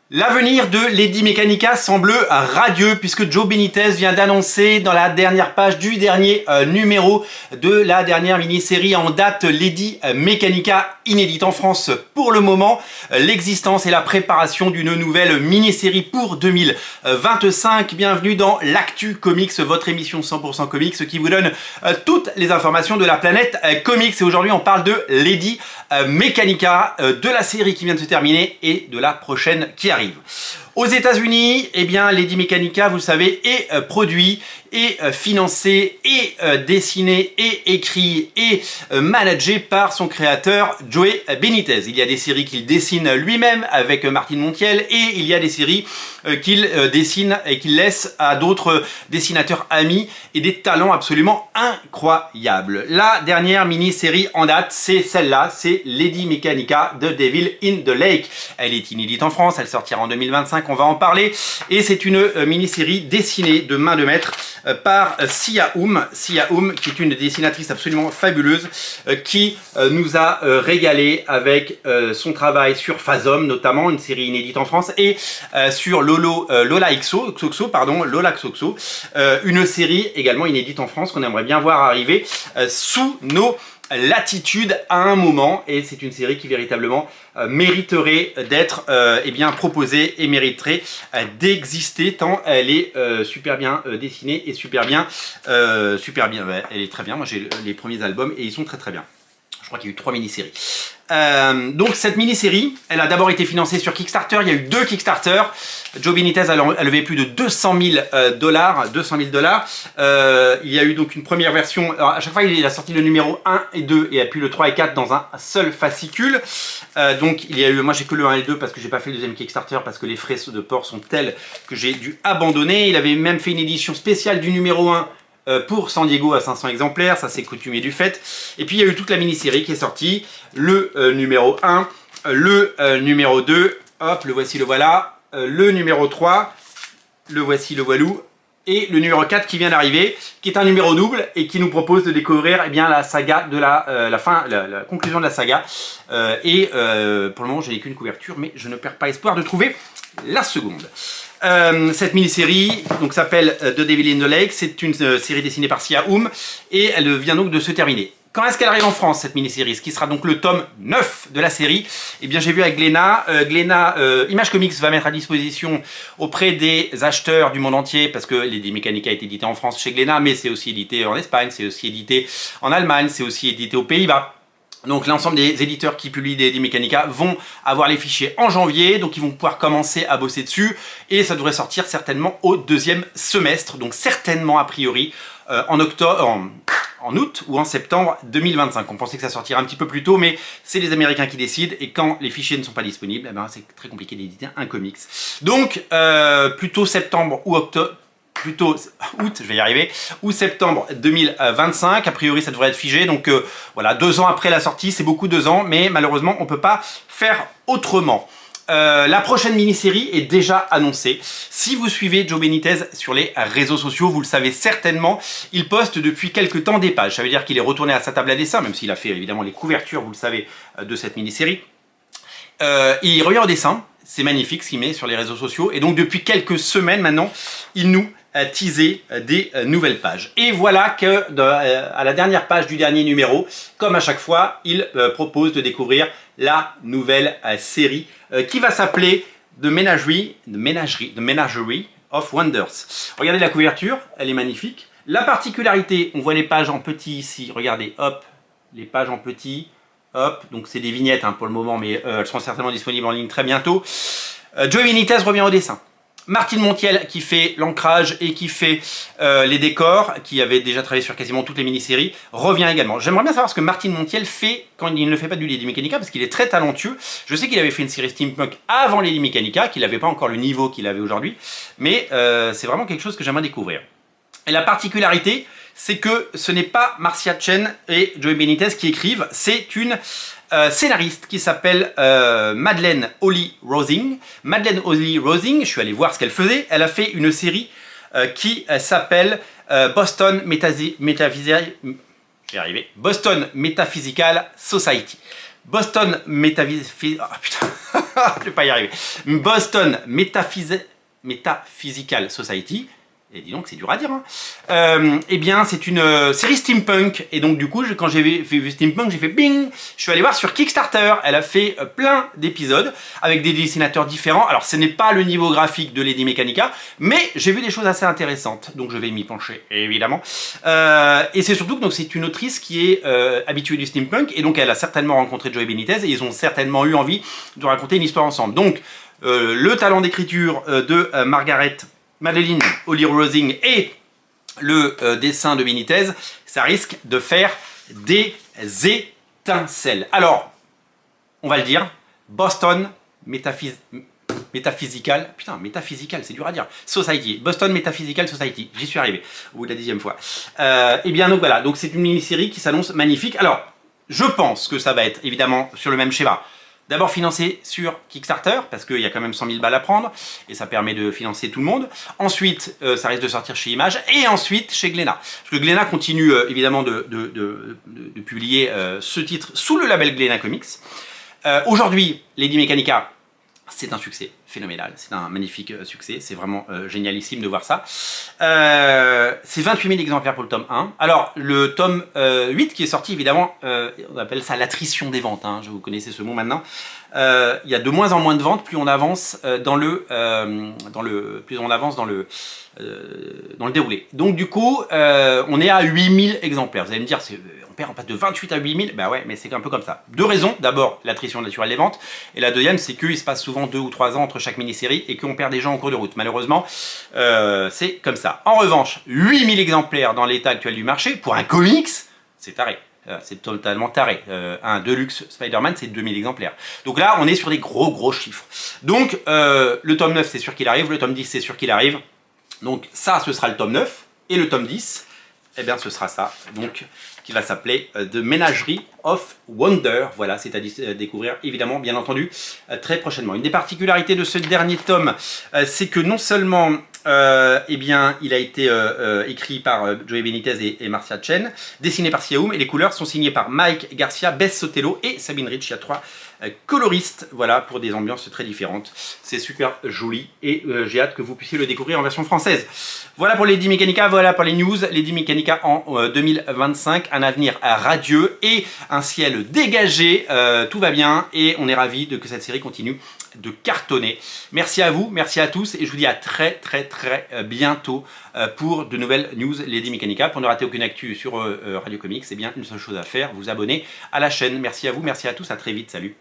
L'avenir de Lady Mechanika semble radieux puisque Joe Benitez vient d'annoncer dans la dernière page du dernier numéro de la dernière mini-série en date Lady Mechanika, inédite en France pour le moment, l'existence et la préparation d'une nouvelle mini-série pour 2025. Bienvenue dans l'Actu Comics, votre émission 100% comics qui vous donne toutes les informations de la planète comics. Et aujourd'hui on parle de Lady Mechanika, de la série qui vient de se terminer et de la prochaine qui arrive. Aux États-Unis, eh bien, Lady Mechanika, vous le savez, est produit et financé et dessiné et écrit et managé par son créateur Joe Benitez. Il y a des séries qu'il dessine lui-même avec Martin Montiel et il y a des séries qu'il dessine et qu'il laisse à d'autres dessinateurs amis et des talents absolument incroyables. La dernière mini-série en date, c'est celle-là, c'est Lady Mechanika The Devil in the Lake. Elle est inédite en France, elle sortira en 2025, on va en parler, et c'est une mini-série dessinée de main de maître par Sia Hum, qui est une dessinatrice absolument fabuleuse, qui nous a régalé avec son travail sur Phasm, notamment une série inédite en France, et sur Lola Xoxo, une série également inédite en France qu'on aimerait bien voir arriver sous nos latitude à un moment, et c'est une série qui véritablement mériterait d'être proposée et mériterait d'exister tant elle est super bien dessinée et super bien, elle est très bien. Moi j'ai les premiers albums et ils sont très bien. Je crois qu'il y a eu 3 mini-séries. Donc cette mini-série, elle a d'abord été financée sur Kickstarter. Il y a eu 2 Kickstarter. Joe Benitez a levé plus de 200 000 $. Il y a eu donc une première version. Alors à chaque fois, il a sorti le numéro 1 et 2 et puis le 3 et 4 dans un seul fascicule. Donc il y a eu, moi j'ai que le 1 et le 2 parce que j'ai pas fait le deuxième Kickstarter parce que les frais de port sont tels que j'ai dû abandonner. Il avait même fait une édition spéciale du numéro 1 pour San Diego à 500 exemplaires, ça c'est coutumier du fait. Et puis il y a eu toute la mini-série qui est sortie, le numéro 1, le numéro 2, hop, le voici, le voilà, le numéro 3, le voici, le voilou, et le numéro 4 qui vient d'arriver, qui est un numéro double et qui nous propose de découvrir la saga de la conclusion de la saga. Pour le moment, je n'ai qu'une couverture, mais je ne perds pas espoir de trouver la seconde. Cette mini-série s'appelle The Devil in the Lake, c'est une série dessinée par Sia Hum et elle vient donc de se terminer. Quand est-ce qu'elle arrive en France, cette mini-série, ce qui sera donc le tome 9 de la série? Eh bien j'ai vu avec Glénat, Image Comics va mettre à disposition auprès des acheteurs du monde entier, parce que Lady Mechanika est édité en France chez Glénat, mais c'est aussi édité en Espagne, c'est aussi édité en Allemagne, c'est aussi édité aux Pays-Bas. Donc l'ensemble des éditeurs qui publient des Lady Mechanika vont avoir les fichiers en janvier, donc ils vont pouvoir commencer à bosser dessus, et ça devrait sortir certainement au 2e semestre, donc certainement a priori en août ou en septembre 2025. On pensait que ça sortirait un petit peu plus tôt, mais c'est les Américains qui décident, et quand les fichiers ne sont pas disponibles, c'est très compliqué d'éditer un comics. Donc plutôt septembre ou octobre, plutôt août, je vais y arriver, ou septembre 2025, a priori ça devrait être figé, donc voilà, 2 ans après la sortie, c'est beaucoup 2 ans, mais malheureusement on ne peut pas faire autrement. La prochaine mini-série est déjà annoncée. Si vous suivez Joe Benitez sur les réseaux sociaux, vous le savez certainement, il poste depuis quelques temps des pages. Ça veut dire qu'il est retourné à sa table à dessin, même s'il a fait évidemment les couvertures, vous le savez, de cette mini-série. Il revient au dessin, c'est magnifique ce qu'il met sur les réseaux sociaux, et donc depuis quelques semaines maintenant, il nous teaser des nouvelles pages. Et voilà que à la dernière page du dernier numéro, comme à chaque fois, il propose de découvrir la nouvelle série qui va s'appeler The Menagerie of Wonders. Regardez la couverture, elle est magnifique. La particularité, on voit les pages en petit ici, regardez, hop, les pages en petit, hop, donc c'est des vignettes pour le moment, mais elles seront certainement disponibles en ligne très bientôt. Joe Benitez revient au dessin. Martin Montiel qui fait l'ancrage et qui fait les décors, qui avait déjà travaillé sur quasiment toutes les mini-séries, revient également. J'aimerais bien savoir ce que Martin Montiel fait quand il ne fait pas du Lady Mechanika, parce qu'il est très talentueux. Je sais qu'il avait fait une série steampunk avant Lady Mechanika, qu'il n'avait pas encore le niveau qu'il avait aujourd'hui, mais c'est vraiment quelque chose que j'aimerais découvrir. Et la particularité, c'est que ce n'est pas Marcia Chen et Joe Benitez qui écrivent, c'est une scénariste qui s'appelle Madeleine Holly Rosing. Madeleine Holly Rosing, je suis allé voir ce qu'elle faisait, elle a fait une série qui s'appelle Boston Metaphysical Society. Boston Metaphysical... Oh, putain, je vais pas y arriver. Boston Metaphysical Society. Et dis donc, c'est dur à dire. Hein. Eh bien, c'est une série steampunk. Et donc, du coup, quand j'ai vu steampunk, j'ai fait bing. Je suis allé voir sur Kickstarter. Elle a fait plein d'épisodes avec des dessinateurs différents. Alors, ce n'est pas le niveau graphique de Lady Mechanika, mais j'ai vu des choses assez intéressantes. Donc, je vais m'y pencher, évidemment. Et c'est surtout que c'est une autrice qui est habituée du steampunk. Et donc, elle a certainement rencontré Joey Benitez. Et ils ont certainement eu envie de raconter une histoire ensemble. Donc, le talent d'écriture de Madeline Holly-Rosing et le dessin de Benitez, ça risque de faire des étincelles. Alors, on va le dire, Boston Metaphysical, putain, Metaphysical, c'est dur à dire, Society, Boston Metaphysical Society, j'y suis arrivé, au bout de la 10e fois. Et bien donc voilà, donc c'est une mini-série qui s'annonce magnifique. Alors, je pense que ça va être évidemment sur le même schéma. D'abord financé sur Kickstarter, parce qu'il y a quand même 100 000 balles à prendre, et ça permet de financer tout le monde. Ensuite, ça risque de sortir chez Image, et ensuite chez Glénat. Parce que Glénat continue évidemment de publier ce titre sous le label Glénat Comics. Aujourd'hui, Lady Mechanika, c'est un succès phénoménal, c'est un magnifique succès, c'est vraiment génialissime de voir ça. C'est 28 000 exemplaires pour le tome 1. Alors, le tome 8 qui est sorti, évidemment, on appelle ça l'attrition des ventes, hein, vous connaissez ce mot maintenant. Il y a de moins en moins de ventes, plus on avance dans le déroulé. Donc du coup, on est à 8000 exemplaires. Vous allez me dire, on passe de 28 à 8000, bah ouais, mais c'est un peu comme ça. Deux raisons, d'abord l'attrition naturelle des ventes, et la deuxième c'est qu'il se passe souvent 2 ou 3 ans entre chaque mini-série et qu'on perd des gens en cours de route. Malheureusement, c'est comme ça. En revanche, 8000 exemplaires dans l'état actuel du marché, pour un comics, c'est taré. C'est totalement taré. Un Deluxe Spider-Man, c'est 2000 exemplaires. Donc là, on est sur des gros chiffres. Donc, le tome 9, c'est sûr qu'il arrive. Le tome 10, c'est sûr qu'il arrive. Donc ça, ce sera le tome 9. Et le tome 10, eh bien, ce sera ça. Donc, qui va s'appeler The Menagerie of Wonder. Voilà, c'est à découvrir, évidemment, bien entendu, très prochainement. Une des particularités de ce dernier tome, c'est que non seulement... eh bien, il a été écrit par Joey Benitez et Marcia Chen, dessiné par Sia Hum, et les couleurs sont signées par Mike Garcia, Bess Sotelo et Sabine Rich. Il y a 3 coloristes, voilà, pour des ambiances très différentes. C'est super joli et j'ai hâte que vous puissiez le découvrir en version française. Voilà pour Lady Mechanika, voilà pour les news. Lady Mechanika en 2025, un avenir radieux et un ciel dégagé. Tout va bien et on est ravis que cette série continue de cartonner. Merci à vous, merci à tous et je vous dis à très bientôt pour de nouvelles news Lady Mechanika. Pour ne rater aucune actu sur Radio Comics, c'est bien une seule chose à faire, vous abonner à la chaîne. Merci à vous, merci à tous, à très vite, salut.